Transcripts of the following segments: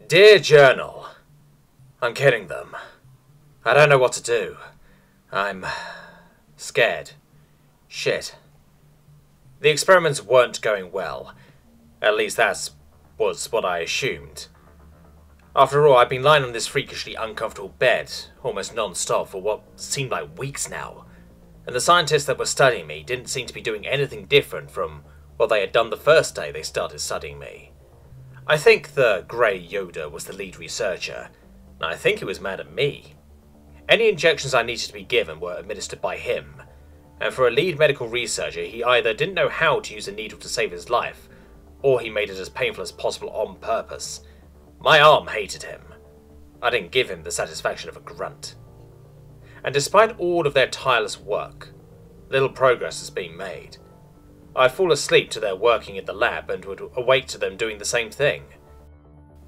Dear Journal, I'm kidding them. I don't know what to do. I'm scared. Shit. The experiments weren't going well. At least that was what I assumed. After all, I've been lying on this freakishly uncomfortable bed, almost non-stop, for what seemed like weeks now. And the scientists that were studying me didn't seem to be doing anything different from what they had done the first day they started studying me. I think the Grey Yoda was the lead researcher, and I think he was mad at me. Any injections I needed to be given were administered by him, and for a lead medical researcher, he either didn't know how to use a needle to save his life, or he made it as painful as possible on purpose. My arm hated him. I didn't give him the satisfaction of a grunt. And despite all of their tireless work, little progress has been made. I'd fall asleep to their working at the lab and would awake to them doing the same thing.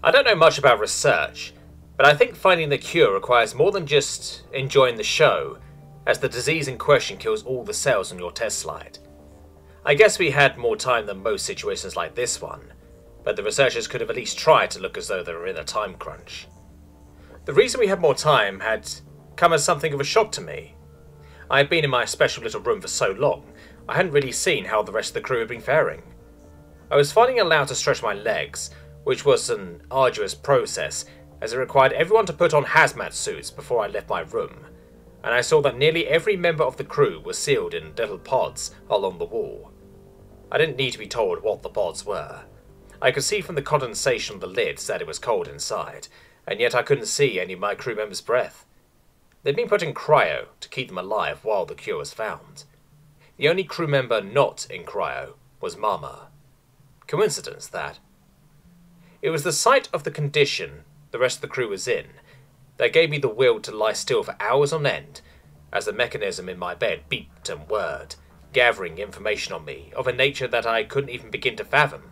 I don't know much about research, but I think finding the cure requires more than just enjoying the show, as the disease in question kills all the cells on your test slide. I guess we had more time than most situations like this one, but the researchers could have at least tried to look as though they were in a time crunch. The reason we had more time had come as something of a shock to me. I had been in my special little room for so long, I hadn't really seen how the rest of the crew had been faring. I was finding it allowed to stretch my legs, which was an arduous process, as it required everyone to put on hazmat suits before I left my room, and I saw that nearly every member of the crew was sealed in little pods along the wall. I didn't need to be told what the pods were. I could see from the condensation on the lids that it was cold inside, and yet I couldn't see any of my crew members' breath. They'd been put in cryo to keep them alive while the cure was found. The only crew member not in cryo was Mama. Coincidence, that. It was the sight of the condition the rest of the crew was in that gave me the will to lie still for hours on end, as the mechanism in my bed beeped and whirred, gathering information on me of a nature that I couldn't even begin to fathom.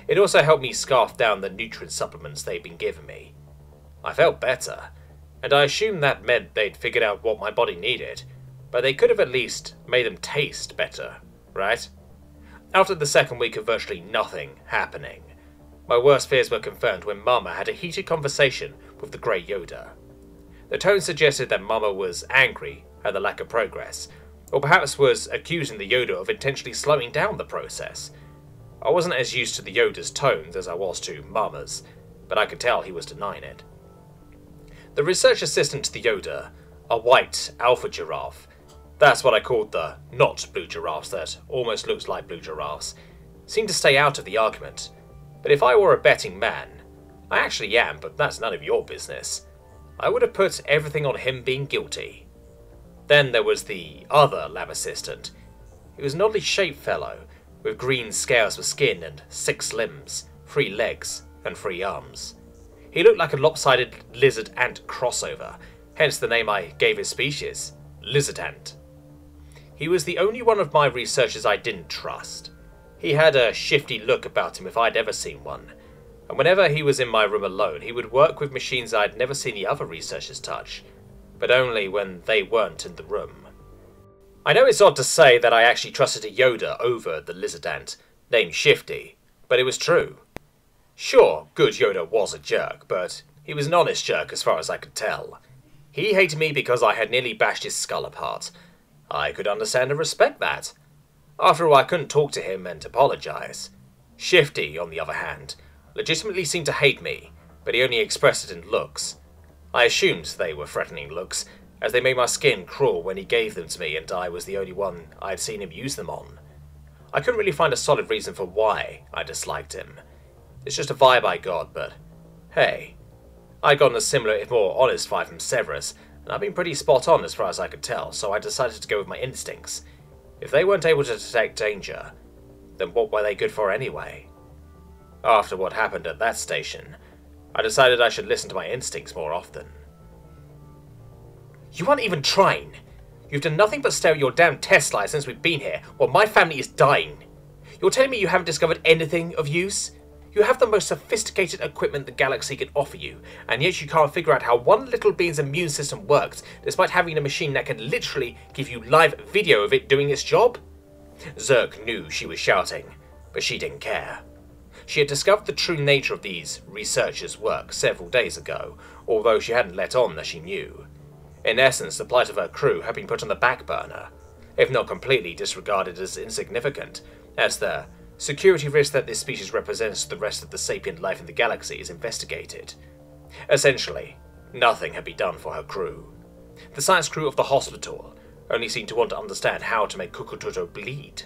It also helped me scarf down the nutrient supplements they'd been giving me. I felt better, and I assumed that meant they'd figured out what my body needed, but they could have at least made them taste better, right? After the second week of virtually nothing happening, my worst fears were confirmed when Mama had a heated conversation with the Grey Yoda. The tone suggested that Mama was angry at the lack of progress, or perhaps was accusing the Yoda of intentionally slowing down the process. I wasn't as used to the Yoda's tones as I was to Mama's, but I could tell he was denying it. The research assistant to the Yoda, a white alpha giraffe, that's what I called the not blue giraffes that almost looks like blue giraffes, seemed to stay out of the argument. But if I were a betting man, I actually am, but that's none of your business, I would have put everything on him being guilty. Then there was the other lab assistant. He was an oddly shaped fellow, with green scales for skin and 6 limbs, 3 legs, and 3 arms. He looked like a lopsided lizard-ant crossover, hence the name I gave his species, lizard-ant. He was the only one of my researchers I didn't trust. He had a shifty look about him if I'd ever seen one, and whenever he was in my room alone, he would work with machines I'd never seen the other researchers touch, but only when they weren't in the room. I know it's odd to say that I actually trusted a Yoda over the lizard-ant, named Shifty, but it was true. Sure, good Yoda was a jerk, but he was an honest jerk as far as I could tell. He hated me because I had nearly bashed his skull apart. I could understand and respect that. After all, I couldn't talk to him and apologise. Shifty, on the other hand, legitimately seemed to hate me, but he only expressed it in looks. I assumed they were threatening looks, as they made my skin crawl when he gave them to me and I was the only one I'd seen him use them on. I couldn't really find a solid reason for why I disliked him. It's just a vibe I got, but hey, I'd gotten a similar if more honest vibe from Severus, and I've been pretty spot on as far as I could tell, so I decided to go with my instincts. If they weren't able to detect danger, then what were they good for anyway? After what happened at that station, I decided I should listen to my instincts more often. You aren't even trying. You've done nothing but stare at your damn test slides since we've been here, while my family is dying. You're telling me you haven't discovered anything of use? You have the most sophisticated equipment the galaxy can offer you, and yet you can't figure out how one little being's immune system works, despite having a machine that can literally give you live video of it doing its job? Zerk knew she was shouting, but she didn't care. She had discovered the true nature of these researchers' work several days ago, although she hadn't let on that she knew. In essence, the plight of her crew had been put on the back burner, if not completely disregarded as insignificant, as the security risk that this species represents to the rest of the sapient life in the galaxy is investigated. Essentially, nothing had been done for her crew. The science crew of the hospital only seemed to want to understand how to make Kukututo bleed.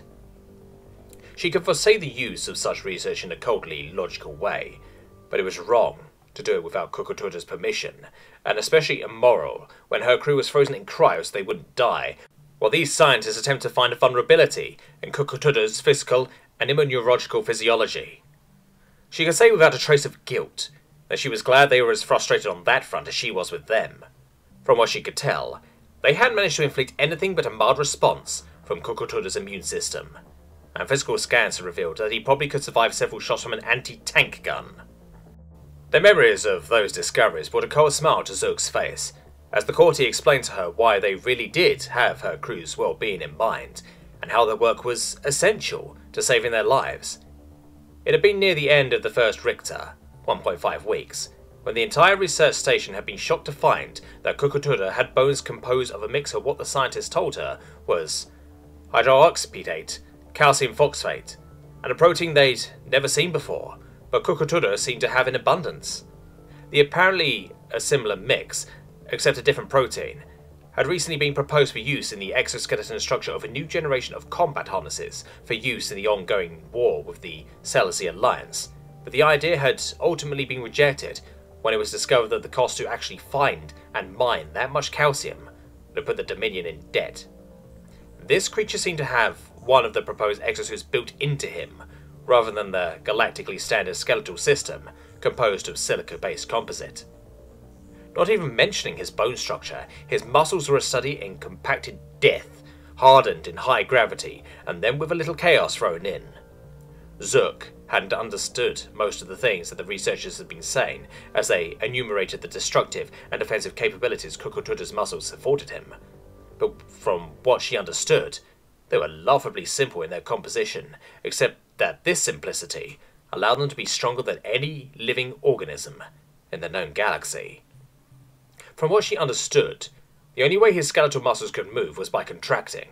She could foresee the use of such research in a coldly logical way, but it was wrong to do it without Kukututo's permission, and especially immoral when her crew was frozen in cryo so they wouldn't die, while these scientists attempt to find a vulnerability in Kukututo's physical and immunological physiology. She could say without a trace of guilt that she was glad they were as frustrated on that front as she was with them. From what she could tell, they hadn't managed to inflict anything but a mild response from Kukututo's immune system, and physical scans had revealed that he probably could survive several shots from an anti-tank gun. The memories of those discoveries brought a cold smile to Zook's face, as the courtier explained to her why they really did have her crew's well-being in mind, and how their work was essential to saving their lives. It had been near the end of the first Richter, 1.5 weeks, when the entire research station had been shocked to find that Kukututo had bones composed of a mix of what the scientists told her was hydroxypetate, calcium phosphate, and a protein they'd never seen before, but Kukututo seemed to have in abundance. The apparently a similar mix, except a different protein, had recently been proposed for use in the exoskeleton structure of a new generation of combat harnesses for use in the ongoing war with the Selesy Alliance, but the idea had ultimately been rejected when it was discovered that the cost to actually find and mine that much calcium would have put the Dominion in debt. This creature seemed to have one of the proposed exosuits built into him, rather than the galactically standard skeletal system composed of silica-based composite. Not even mentioning his bone structure, his muscles were a study in compacted death, hardened in high gravity, and then with a little chaos thrown in. Zook hadn't understood most of the things that the researchers had been saying as they enumerated the destructive and defensive capabilities Kukututo's muscles afforded him, but from what she understood, they were laughably simple in their composition, except that this simplicity allowed them to be stronger than any living organism in the known galaxy. From what she understood, the only way his skeletal muscles could move was by contracting.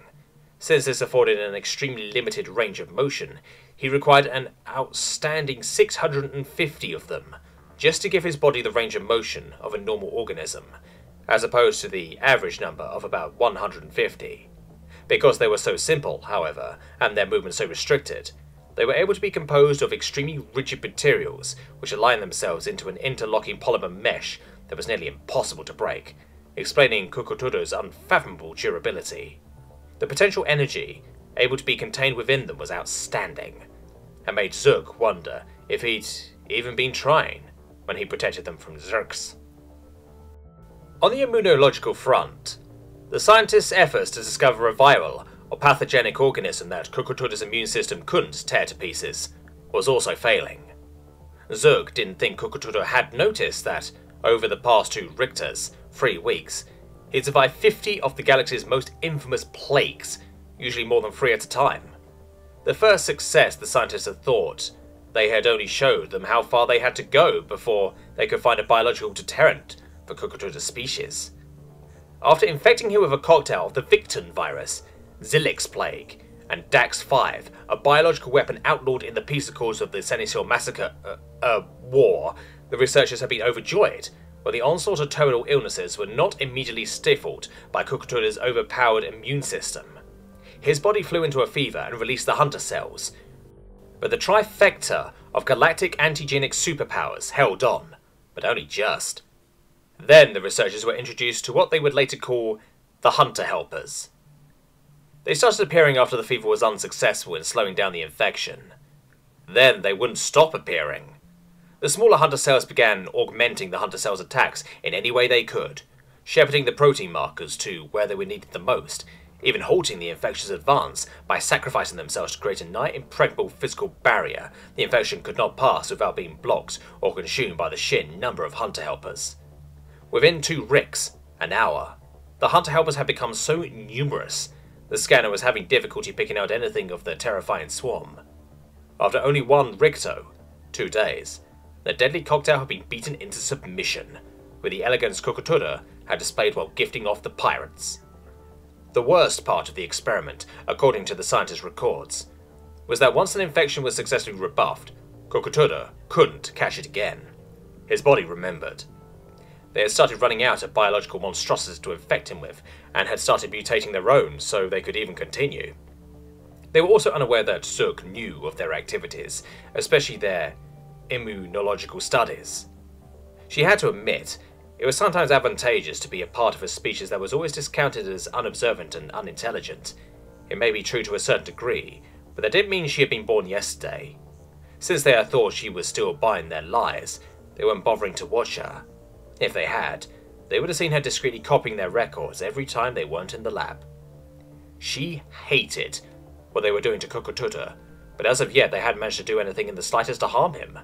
Since this afforded an extremely limited range of motion, he required an outstanding 650 of them, just to give his body the range of motion of a normal organism, as opposed to the average number of about 150. Because they were so simple, however, and their movement so restricted, they were able to be composed of extremely rigid materials which aligned themselves into an interlocking polymer mesh that was nearly impossible to break, explaining Kukututo's unfathomable durability. The potential energy able to be contained within them was outstanding, and made Zook wonder if he'd even been trying when he protected them from Zerks. On the immunological front, the scientists' efforts to discover a viral or pathogenic organism that Kukututo's immune system couldn't tear to pieces was also failing. Zook didn't think Kukututo had noticed that, over the past 2 Richters, 3 weeks, he'd survived 50 of the galaxy's most infamous plagues, usually more than 3 at a time. The first success the scientists had thought they had only showed them how far they had to go before they could find a biological deterrent for Kukututo's species. After infecting him with a cocktail of the Victon virus, Zilix plague, and Dax-5, a biological weapon outlawed in the peace accords of the Senecio Massacre War, the researchers had been overjoyed, but the onslaught of terminal illnesses were not immediately stifled by Kukututo's overpowered immune system. His body flew into a fever and released the hunter cells, but the trifecta of galactic antigenic superpowers held on, but only just. Then the researchers were introduced to what they would later call the Hunter Helpers. They started appearing after the fever was unsuccessful in slowing down the infection. Then they wouldn't stop appearing. The smaller hunter cells began augmenting the hunter cells' attacks in any way they could, shepherding the protein markers to where they were needed the most, even halting the infectious advance by sacrificing themselves to create a nigh impregnable physical barrier the infection could not pass without being blocked or consumed by the sheer number of hunter helpers. Within 2 Ricks, an hour, the hunter helpers had become so numerous, the scanner was having difficulty picking out anything of the terrifying swarm. After only 1 Ricto, 2 days, the deadly cocktail had been beaten into submission, with the elegance Kukutura had displayed while gifting off the pirates. The worst part of the experiment, according to the scientist's records, was that once an infection was successfully rebuffed, Kukutura couldn't catch it again. His body remembered. They had started running out of biological monstrosities to infect him with, and had started mutating their own so they could even continue. They were also unaware that Zook knew of their activities, especially their immunological studies. She had to admit, it was sometimes advantageous to be a part of a species that was always discounted as unobservant and unintelligent. It may be true to a certain degree, but that didn't mean she had been born yesterday. Since they had thought she was still buying their lies, they weren't bothering to watch her. If they had, they would have seen her discreetly copying their records every time they weren't in the lab. She hated what they were doing to Kukututa, but as of yet they hadn't managed to do anything in the slightest to harm him,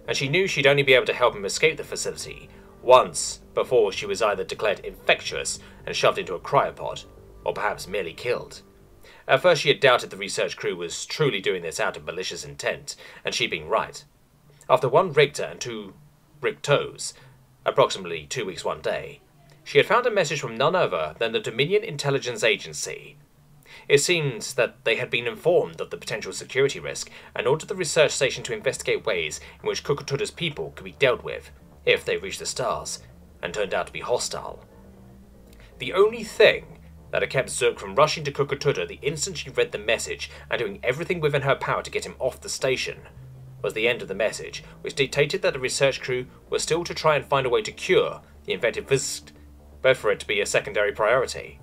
and she knew she'd only be able to help him escape the facility once before she was either declared infectious and shoved into a cryopod, or perhaps merely killed. At first she had doubted the research crew was truly doing this out of malicious intent, and she being right. After 1 Richter and 2 Rictos, approximately 2 weeks 1 day, she had found a message from none other than the Dominion Intelligence Agency. It seems that they had been informed of the potential security risk and ordered the research station to investigate ways in which Kukututa's people could be dealt with if they reached the stars, and turned out to be hostile. The only thing that had kept Zook from rushing to Kukututa the instant she read the message and doing everything within her power to get him off the station was the end of the message, which dictated that the research crew was still to try and find a way to cure the infected visit, but for it to be a secondary priority.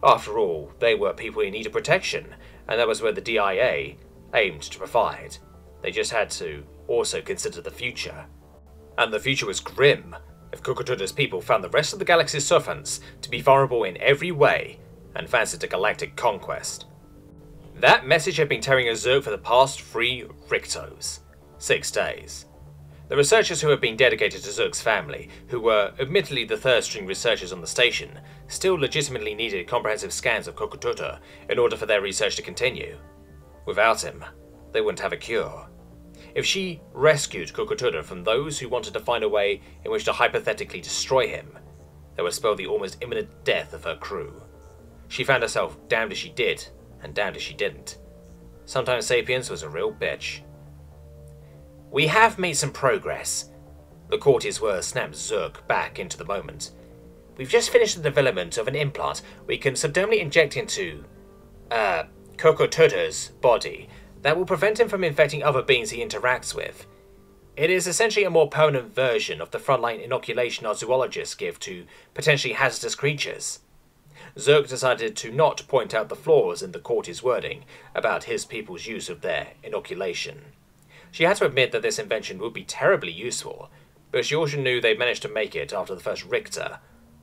After all, they were people in need of protection, and that was where the DIA aimed to provide. They just had to also consider the future. And the future was grim if Kukututa's people found the rest of the galaxy's servants to be vulnerable in every way and fancied a galactic conquest. That message had been tearing Zook for the past 3 Rictos, 6 days. The researchers who had been dedicated to Zook's family, who were admittedly the third-string researchers on the station, still legitimately needed comprehensive scans of Kukututa in order for their research to continue. Without him, they wouldn't have a cure. If she rescued Kukututa from those who wanted to find a way in which to hypothetically destroy him, that would spell the almost imminent death of her crew. She found herself damned if she did, and damned if she didn't. Sometimes Sapiens was a real bitch. "We have made some progress." The courtier's words snapped Zook back into the moment. "We've just finished the development of an implant we can subdermally inject into, Kukututa's body that will prevent him from infecting other beings he interacts with. It is essentially a more permanent version of the frontline inoculation our zoologists give to potentially hazardous creatures." Zook decided to not point out the flaws in the courtier's wording about his people's use of their inoculation. She had to admit that this invention would be terribly useful, but she also knew they'd managed to make it after the first Richter,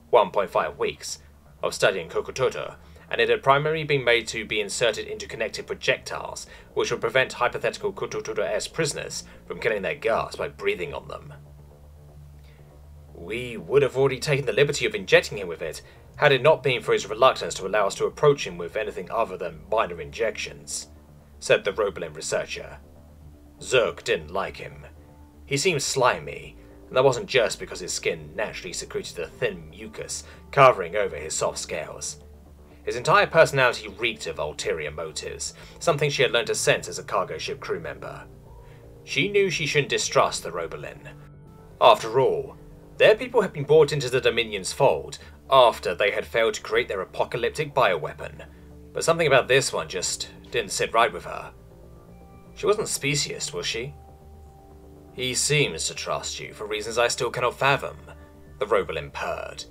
1.5 weeks, of studying Kukututa, and it had primarily been made to be inserted into connected projectiles, which would prevent hypothetical Kukututa-esque prisoners from killing their guards by breathing on them. "We would have already taken the liberty of injecting him with it, had it not been for his reluctance to allow us to approach him with anything other than minor injections," said the Robolin researcher. Zook didn't like him. He seemed slimy, and that wasn't just because his skin naturally secreted a thin mucus covering over his soft scales. His entire personality reeked of ulterior motives, something she had learned to sense as a cargo ship crew member. She knew she shouldn't distrust the Robolin. After all, their people had been brought into the Dominion's fold after they had failed to create their apocalyptic bioweapon, but something about this one just didn't sit right with her. She wasn't speciest, was she? "He seems to trust you for reasons I still cannot fathom," the Robolin purred.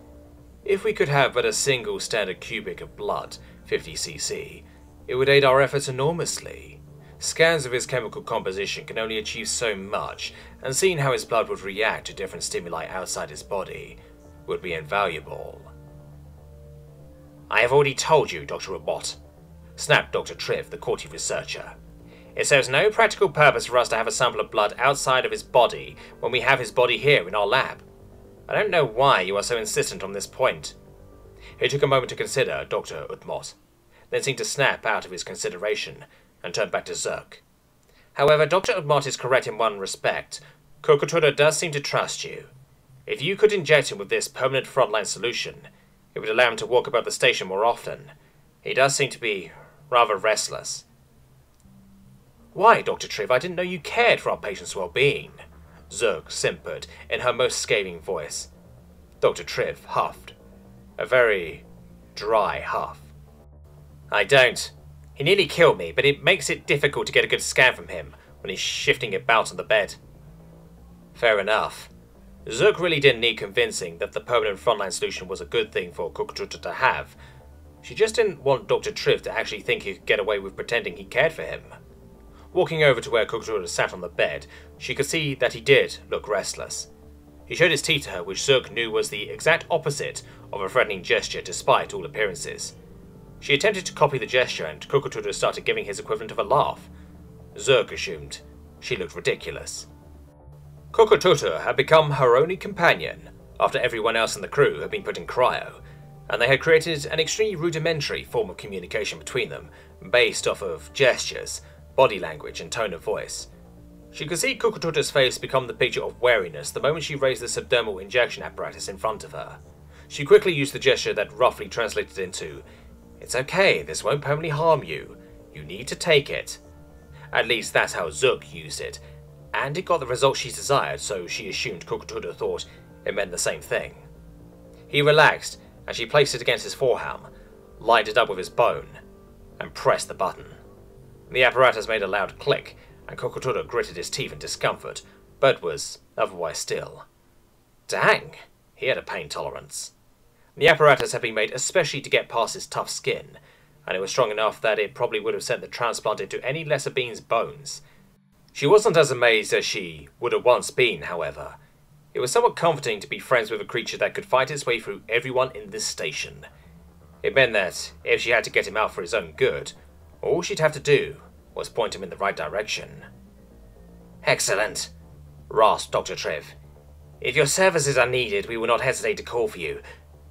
"If we could have but a single standard cubic of blood, 50 cc, it would aid our efforts enormously. Scans of his chemical composition can only achieve so much, and seeing how his blood would react to different stimuli outside his body would be invaluable." "I have already told you, Dr. Robot," snapped Dr. Triv, the courtier researcher. "It serves no practical purpose for us to have a sample of blood outside of his body when we have his body here in our lab. I don't know why you are so insistent on this point." He took a moment to consider Dr. Utmot, then seemed to snap out of his consideration and turned back to Zook. However, Dr. Udmart is correct in one respect. Kokotoda does seem to trust you. If you could inject him with this permanent frontline solution, it would allow him to walk about the station more often. He does seem to be rather restless. Why, Dr. Triv, I didn't know you cared for our patients' well-being. Zerg simpered in her most scathing voice. Dr. Triv huffed. A very dry huff. I don't. He nearly killed me, but it makes it difficult to get a good scan from him when he's shifting about on the bed. Fair enough. Zerg really didn't need convincing that the permanent frontline solution was a good thing for Kokotoda to have. She just didn't want Dr. Triv to actually think he could get away with pretending he cared for him. Walking over to where Kokotoda sat on the bed, she could see that he did look restless. He showed his teeth to her, which Zerg knew was the exact opposite of a threatening gesture despite all appearances. She attempted to copy the gesture and Kokotoda started giving his equivalent of a laugh. Zerg assumed she looked ridiculous. Kokotoda had become her only companion after everyone else in the crew had been put in cryo, and they had created an extremely rudimentary form of communication between them based off of gestures, body language and tone of voice. She could see Kokotoda's face become the picture of wariness the moment she raised the subdermal injection apparatus in front of her. She quickly used the gesture that roughly translated into, "It's okay, this won't permanently harm you. You need to take it." At least that's how Zerg used it, and it got the result she desired, so she assumed Kokotoda thought it meant the same thing. He relaxed, and she placed it against his forearm, lined it up with his bone, and pressed the button. The apparatus made a loud click, and Kokotoda gritted his teeth in discomfort, but was otherwise still. Dang, he had a pain tolerance. The apparatus had been made especially to get past his tough skin, and it was strong enough that it probably would have sent the transplant into any lesser being's bones. She wasn't as amazed as she would have once been, however. It was somewhat comforting to be friends with a creature that could fight its way through everyone in this station. It meant that, if she had to get him out for his own good, all she'd have to do was point him in the right direction. Excellent, rasped Dr. Triv. If your services are needed, we will not hesitate to call for you.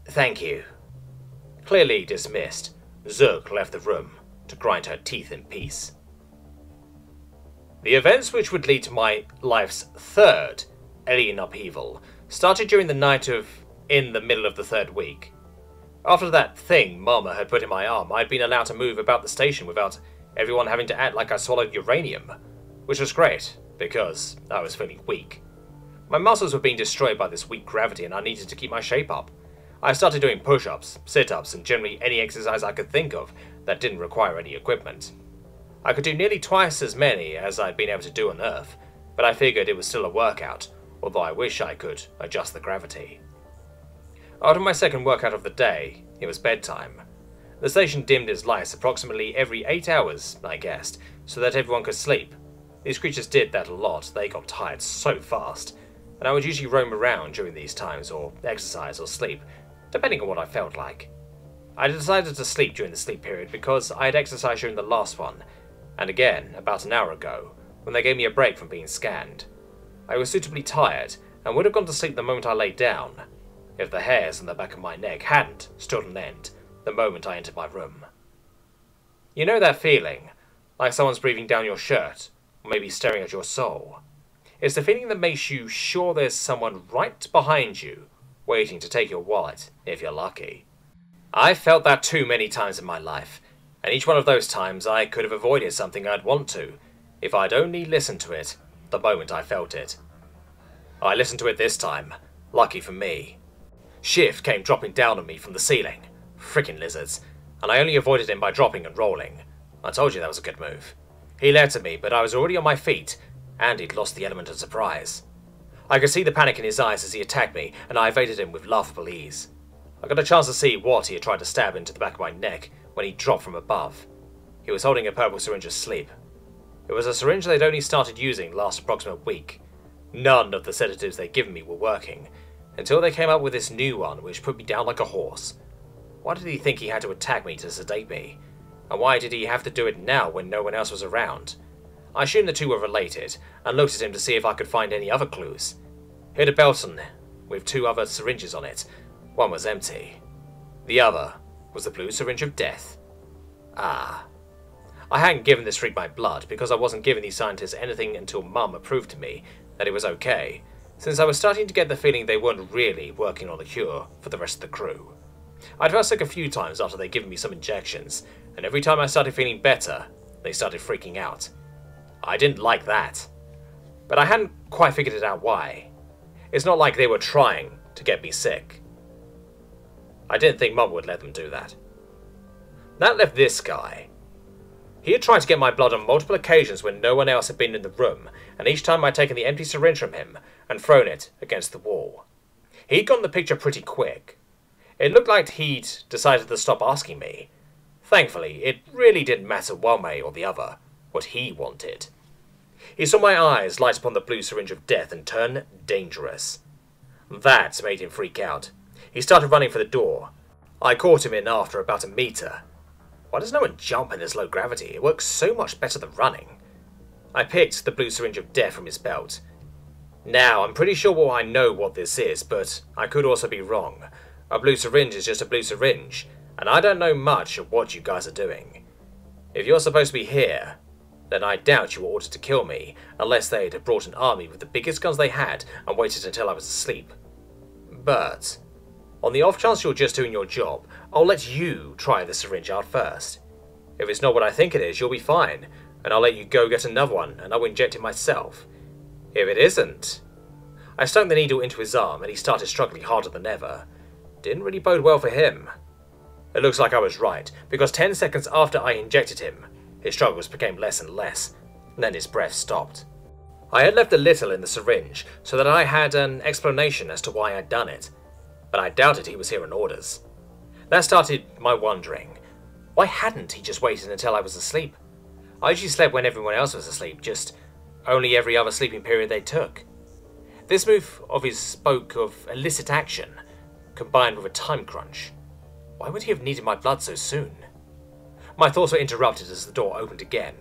Thank you. Clearly dismissed, Zerg left the room to grind her teeth in peace. The events which would lead to my life's third alien upheaval started during the night of in the middle of the third week. After that thing Mama had put in my arm, I'd been allowed to move about the station without everyone having to act like I swallowed uranium, which was great, because I was feeling weak. My muscles were being destroyed by this weak gravity and I needed to keep my shape up. I started doing push-ups, sit-ups, and generally any exercise I could think of that didn't require any equipment. I could do nearly twice as many as I'd been able to do on Earth, but I figured it was still a workout, although I wish I could adjust the gravity. After my second workout of the day, it was bedtime. The station dimmed its lights approximately every 8 hours, I guessed, so that everyone could sleep. These creatures did that a lot, they got tired so fast, and I would usually roam around during these times, or exercise or sleep, depending on what I felt like. I decided to sleep during the sleep period because I had exercised during the last one, and again about an hour ago, when they gave me a break from being scanned. I was suitably tired, and would have gone to sleep the moment I lay down, if the hairs on the back of my neck hadn't stood on end the moment I entered my room. You know that feeling, like someone's breathing down your shirt, or maybe staring at your soul? It's the feeling that makes you sure there's someone right behind you, waiting to take your wallet, if you're lucky. I've felt that too many times in my life, and each one of those times I could have avoided something I'd want to, if I'd only listened to it the moment I felt it. I listened to it this time, lucky for me. Shift came dropping down on me from the ceiling. Frickin' lizards. And I only avoided him by dropping and rolling. I told you that was a good move. He leapt at me, but I was already on my feet, and he'd lost the element of surprise. I could see the panic in his eyes as he attacked me, and I evaded him with laughable ease. I got a chance to see what he had tried to stab into the back of my neck when he dropped from above. He was holding a purple syringe asleep. It was a syringe they'd only started using last approximate week. None of the sedatives they'd given me were working, until they came up with this new one which put me down like a horse. Why did he think he had to attack me to sedate me? And why did he have to do it now when no one else was around? I assumed the two were related, and looked at him to see if I could find any other clues. He had a belt on with 2 other syringes on it. One was empty. The other was the blue syringe of death. Ah. I hadn't given this freak my blood because I wasn't giving these scientists anything until Mum approved to me that it was okay, since I was starting to get the feeling they weren't really working on a cure for the rest of the crew. I'd felt sick a few times after they'd given me some injections, and every time I started feeling better, they started freaking out. I didn't like that. But I hadn't quite figured it out why. It's not like they were trying to get me sick. I didn't think Mum would let them do that. That left this guy. He had tried to get my blood on multiple occasions when no one else had been in the room, and each time I'd taken the empty syringe from him and thrown it against the wall. He'd gotten the picture pretty quick. It looked like he'd decided to stop asking me. Thankfully, it really didn't matter one way or the other what he wanted. He saw my eyes light upon the blue syringe of death and turn dangerous. That made him freak out. He started running for the door. I caught him in after about a meter. Why does no one jump in this low gravity? It works so much better than running. I picked the blue syringe of death from his belt. Now, I'm pretty sure I know what this is, but I could also be wrong. A blue syringe is just a blue syringe, and I don't know much of what you guys are doing. If you're supposed to be here, then I doubt you were ordered to kill me, unless they'd have brought an army with the biggest guns they had and waited until I was asleep. But on the off chance you're just doing your job, I'll let you try the syringe out first. If it's not what I think it is, you'll be fine, and I'll let you go get another one, and I'll inject it myself. If it isn't... I stuck the needle into his arm, and he started struggling harder than ever. Didn't really bode well for him. It looks like I was right, because 10 seconds after I injected him, his struggles became less and less, and then his breath stopped. I had left a little in the syringe, so that I had an explanation as to why I'd done it, but I doubted he was hearing orders. That started my wondering. Why hadn't he just waited until I was asleep? I usually slept when everyone else was asleep, just only every other sleeping period they took. This move of his spoke of illicit action, combined with a time crunch. Why would he have needed my blood so soon? My thoughts were interrupted as the door opened again.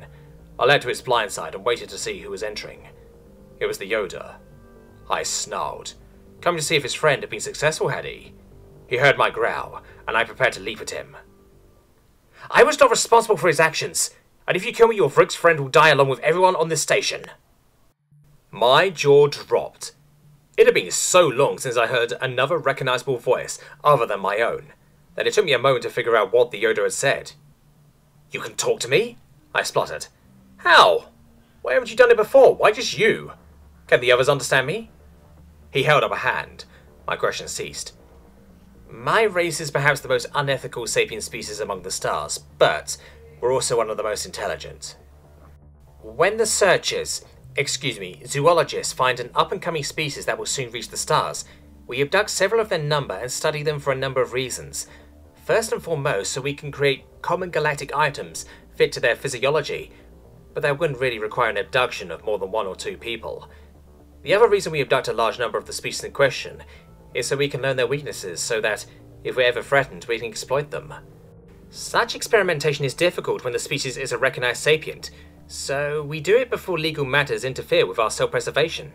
I led to its blind side and waited to see who was entering. It was the Yoda. I snarled, coming to see if his friend had been successful, had he? He heard my growl, and I prepared to leap at him. I was not responsible for his actions, and if you kill me, your Vrook's friend will die along with everyone on this station. My jaw dropped. It had been so long since I heard another recognizable voice other than my own, that it took me a moment to figure out what the Yoda had said. You can talk to me? I spluttered. How? Why haven't you done it before? Why just you? Can the others understand me? He held up a hand. My question ceased. My race is perhaps the most unethical sapient species among the stars, but we're also one of the most intelligent. When the zoologists find an up-and-coming species that will soon reach the stars, we abduct several of their number and study them for a number of reasons. First and foremost, so we can create common galactic items fit to their physiology, but that wouldn't really require an abduction of more than 1 or 2 people. The other reason we abduct a large number of the species in question is so we can learn their weaknesses, so that, if we're ever threatened, we can exploit them. Such experimentation is difficult when the species is a recognized sapient, so we do it before legal matters interfere with our self-preservation.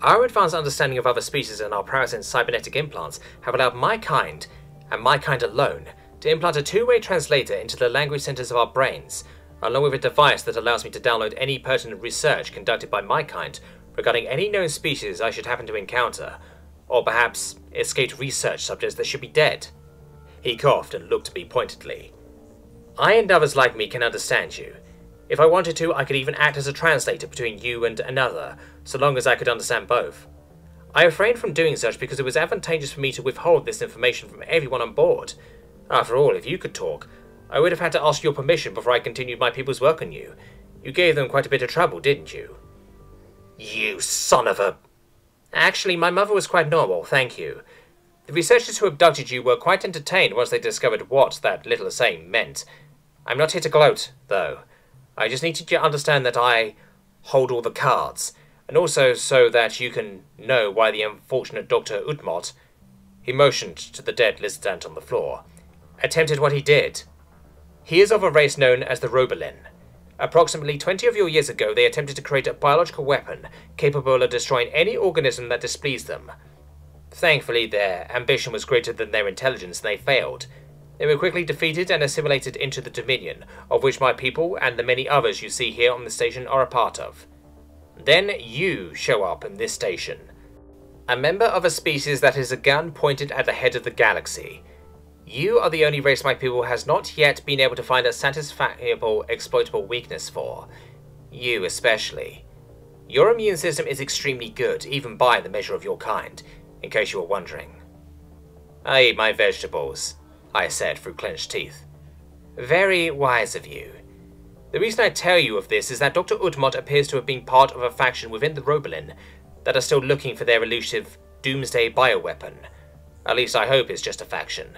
Our advanced understanding of other species and our prowess in cybernetic implants have allowed my kind, and my kind alone, to implant a two-way translator into the language centers of our brains, along with a device that allows me to download any pertinent research conducted by my kind regarding any known species I should happen to encounter, or perhaps escaped research subjects that should be dead. He coughed and looked at me pointedly. I and others like me can understand you. If I wanted to, I could even act as a translator between you and another, so long as I could understand both. I refrained from doing such because it was advantageous for me to withhold this information from everyone on board. After all, if you could talk, I would have had to ask your permission before I continued my people's work on you. You gave them quite a bit of trouble, didn't you? You son of a... Actually, my mother was quite normal, thank you. The researchers who abducted you were quite entertained once they discovered what that little saying meant. I'm not here to gloat, though. I just need you to understand that I hold all the cards, and also so that you can know why the unfortunate Dr. Utmot, he motioned to the dead lizard ant on the floor, attempted what he did. He is of a race known as the Robolin. Approximately 20 of your years ago, they attempted to create a biological weapon capable of destroying any organism that displeased them. Thankfully, their ambition was greater than their intelligence, and they failed. They were quickly defeated and assimilated into the Dominion, of which my people and the many others you see here on the station are a part of. Then you show up in this station. A member of a species that is a gun pointed at the head of the galaxy. You are the only race my people has not yet been able to find a satisfiable exploitable weakness for. You especially. Your immune system is extremely good, even by the measure of your kind, in case you were wondering. I eat my vegetables, I said through clenched teeth. Very wise of you. The reason I tell you of this is that Dr. Udmot appears to have been part of a faction within the Robolin that are still looking for their elusive doomsday bioweapon. At least I hope it's just a faction.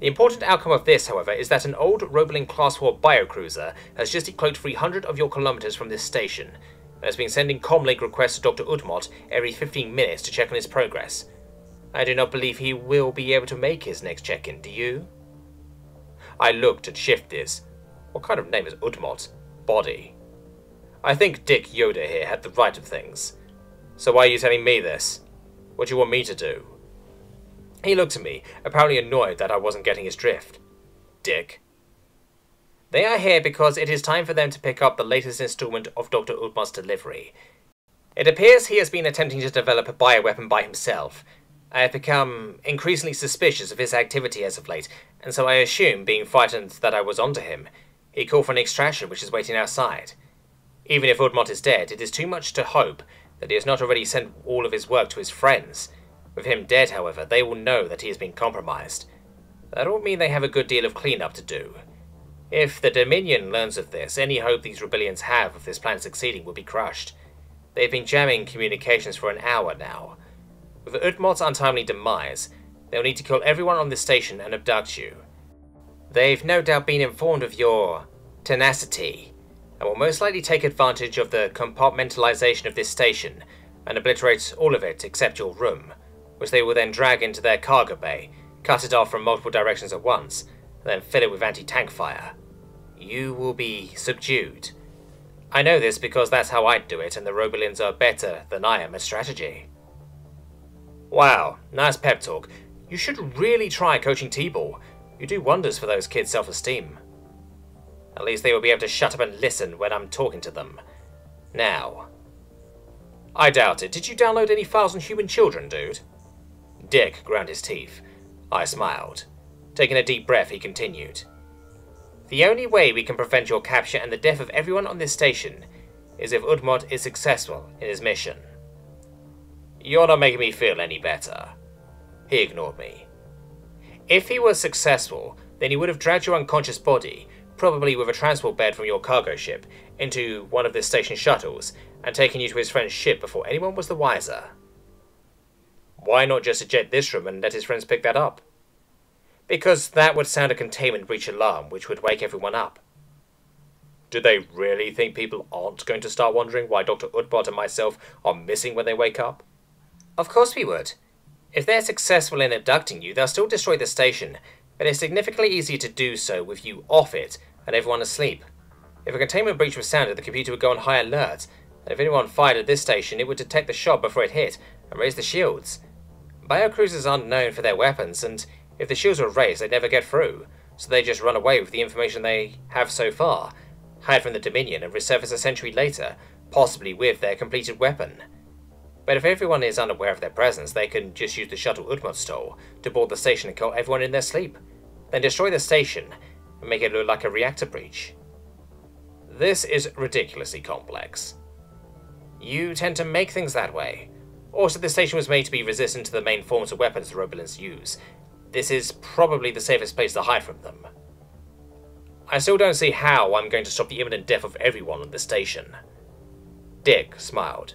The important outcome of this, however, is that an old Robolin Class 4 biocruiser has just decloaked 300 of your kilometers from this station, and has been sending comlink requests to Dr. Udmot every 15 minutes to check on his progress. I do not believe he will be able to make his next check-in, do you? I looked at Shifters. What kind of name is Udmot? Body. I think Dick Yoda here had the right of things. So why are you telling me this? What do you want me to do? He looked at me, apparently annoyed that I wasn't getting his drift. Dick. They are here because it is time for them to pick up the latest installment of Dr. Udmot's delivery. It appears he has been attempting to develop a bioweapon by himself. I have become increasingly suspicious of his activity as of late, and so I assume, being frightened that I was onto him, he called for an extraction which is waiting outside. Even if Udmot is dead, it is too much to hope that he has not already sent all of his work to his friends. With him dead, however, they will know that he has been compromised. That will mean they have a good deal of cleanup to do. If the Dominion learns of this, any hope these rebellions have of this plan succeeding will be crushed. They've been jamming communications for an hour now. With Udmot's untimely demise, they'll need to kill everyone on this station and abduct you. They've no doubt been informed of your tenacity, and will most likely take advantage of the compartmentalization of this station and obliterate all of it except your room, which they will then drag into their cargo bay, cut it off from multiple directions at once, and then fill it with anti-tank fire. You will be subdued. I know this because that's how I'd do it, and the Robolins are better than I am at strategy. Wow, nice pep talk. You should really try coaching T-ball. You do wonders for those kids' self-esteem. At least they will be able to shut up and listen when I'm talking to them. Now. I doubt it. Did you download any files on human children, dude? Dick ground his teeth. I smiled. Taking a deep breath, he continued. The only way we can prevent your capture and the death of everyone on this station is if Udmot is successful in his mission. You're not making me feel any better. He ignored me. If he was successful, then he would have dragged your unconscious body, probably with a transport bed from your cargo ship, into one of the station shuttles, and taken you to his friend's ship before anyone was the wiser. Why not just eject this room and let his friends pick that up? Because that would sound a containment breach alarm, which would wake everyone up. Do they really think people aren't going to start wondering why Dr. Udmot and myself are missing when they wake up? Of course we would. If they're successful in abducting you, they'll still destroy the station, but it's significantly easier to do so with you off it and everyone asleep. If a containment breach was sounded, the computer would go on high alert, and if anyone fired at this station, it would detect the shot before it hit and raise the shields. Biocruisers aren't known for their weapons, and if the shields were raised, they'd never get through, so they just run away with the information they have so far, hide from the Dominion and resurface a century later, possibly with their completed weapon. But if everyone is unaware of their presence, they can just use the shuttle Udmot stole to board the station and kill everyone in their sleep, then destroy the station and make it look like a reactor breach. This is ridiculously complex. You tend to make things that way. Also, the station was made to be resistant to the main forms of weapons the Robolins use. This is probably the safest place to hide from them. I still don't see how I'm going to stop the imminent death of everyone on the station. Dick smiled.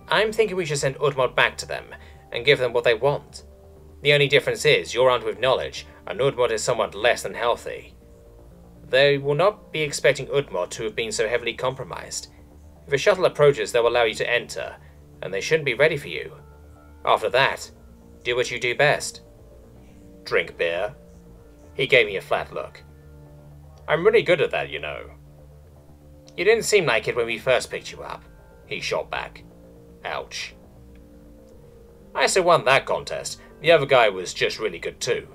I'm thinking we should send Udmot back to them, and give them what they want. The only difference is, you're armed with knowledge, and Udmot is somewhat less than healthy. They will not be expecting Udmot to have been so heavily compromised. If a shuttle approaches, they'll allow you to enter, and they shouldn't be ready for you. After that, do what you do best. Drink beer? He gave me a flat look. I'm really good at that, you know. You didn't seem like it when we first picked you up, he shot back. Ouch. I still won that contest. The other guy was just really good too.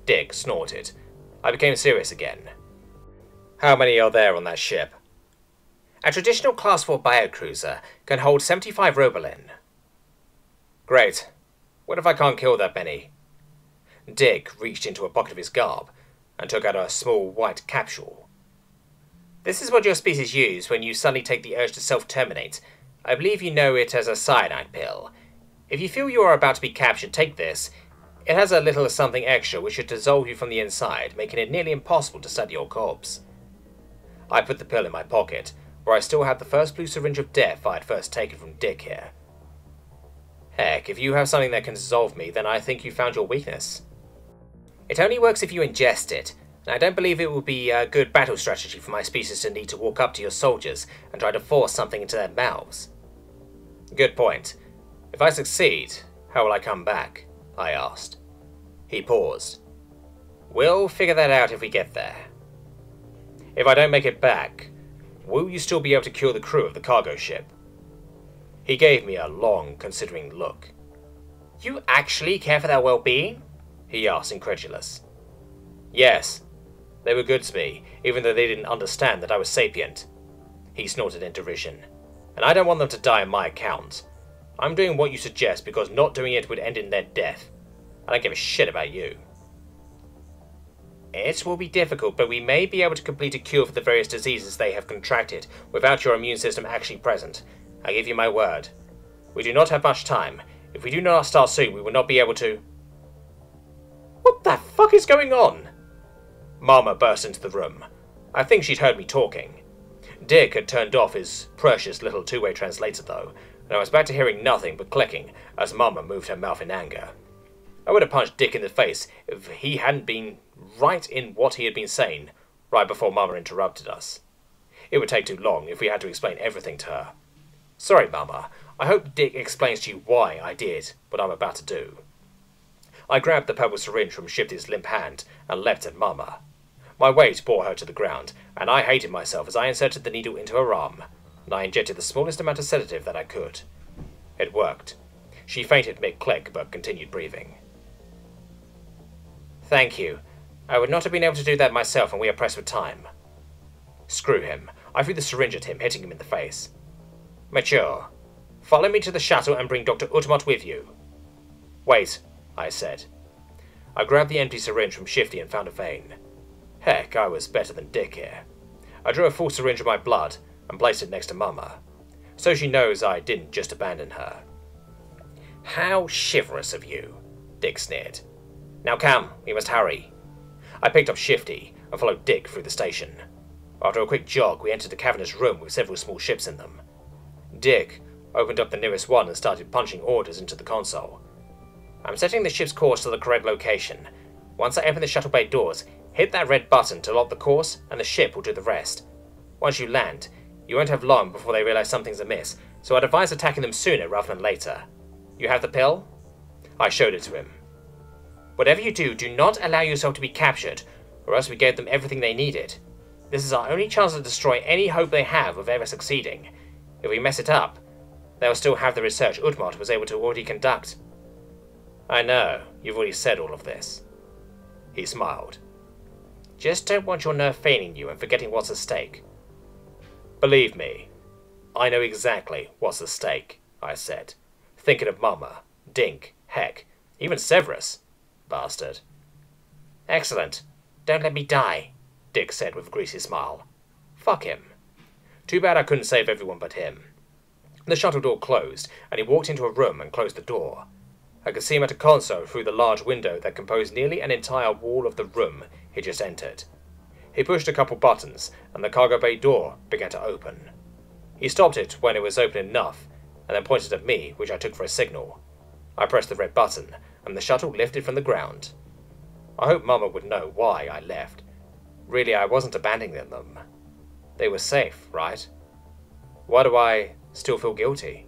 Dick snorted. I became serious again. How many are there on that ship? A traditional Class 4 biocruiser can hold 75 Robolin. Great. What if I can't kill that many? Dick reached into a pocket of his garb and took out a small white capsule. This is what your species use when you suddenly take the urge to self-terminate. I believe you know it as a cyanide pill. If you feel you are about to be captured, take this. It has a little something extra which should dissolve you from the inside, making it nearly impossible to study your corpse. I put the pill in my pocket, where I still had the first blue syringe of death I had first taken from Dick here. Heck, if you have something that can dissolve me, then I think you found your weakness. It only works if you ingest it, and I don't believe it would be a good battle strategy for my species to need to walk up to your soldiers and try to force something into their mouths. Good point. If I succeed, how will I come back? I asked. He paused. We'll figure that out if we get there. If I don't make it back, will you still be able to cure the crew of the cargo ship? He gave me a long, considering look. You actually care for their well-being? He asked, incredulous. Yes. They were good to me, even though they didn't understand that I was sapient. He snorted in derision. And I don't want them to die on my account. I'm doing what you suggest because not doing it would end in their death. I don't give a shit about you. It will be difficult, but we may be able to complete a cure for the various diseases they have contracted without your immune system actually present. I give you my word. We do not have much time. If we do not start soon, we will not be able to... What the fuck is going on? Mama burst into the room. I think she'd heard me talking. Dick had turned off his precious little two-way translator though, and I was back to hearing nothing but clicking as Mama moved her mouth in anger. I would have punched Dick in the face if he hadn't been right in what he had been saying right before Mama interrupted us. It would take too long if we had to explain everything to her. Sorry, Mama. I hope Dick explains to you why I did what I'm about to do. I grabbed the purple syringe from Shifty's limp hand and leapt at Mama. My weight bore her to the ground, and I hated myself as I inserted the needle into her arm, and I injected the smallest amount of sedative that I could. It worked. She fainted mid-click, but continued breathing. Thank you. I would not have been able to do that myself, and we are pressed for time. Screw him. I threw the syringe at him, hitting him in the face. Mature. Follow me to the shuttle and bring Dr. Utmot with you. Wait, I said. I grabbed the empty syringe from Shifty and found a vein. Heck, I was better than Dick here. I drew a full syringe of my blood and placed it next to Mama, so she knows I didn't just abandon her. How chivalrous of you, Dick sneered. Now come, we must hurry. I picked up Shifty and followed Dick through the station. After a quick jog, we entered a cavernous room with several small ships in them. Dick opened up the nearest one and started punching orders into the console. I'm setting the ship's course to the correct location. Once I open the shuttle bay doors, hit that red button to lock the course, and the ship will do the rest. Once you land, you won't have long before they realize something's amiss, so I'd advise attacking them sooner rather than later. You have the pill? I showed it to him. Whatever you do, do not allow yourself to be captured, or else we gave them everything they needed. This is our only chance to destroy any hope they have of ever succeeding. If we mess it up, they'll still have the research Utmot was able to already conduct. I know, you've already said all of this. He smiled. Just don't want your nerve failing you and forgetting what's at stake. Believe me, I know exactly what's at stake, I said, thinking of Mama, Dink, heck, even Severus. Bastard. Excellent. Don't let me die, Dick said with a greasy smile. Fuck him. Too bad I couldn't save everyone but him. The shuttle door closed, and he walked into a room and closed the door. I could see him at a console through the large window that composed nearly an entire wall of the room he just entered. He pushed a couple buttons, and the cargo bay door began to open. He stopped it when it was open enough, and then pointed at me, which I took for a signal. I pressed the red button, and the shuttle lifted from the ground. I hoped Mama would know why I left. Really, I wasn't abandoning them. They were safe, right? Why do I still feel guilty?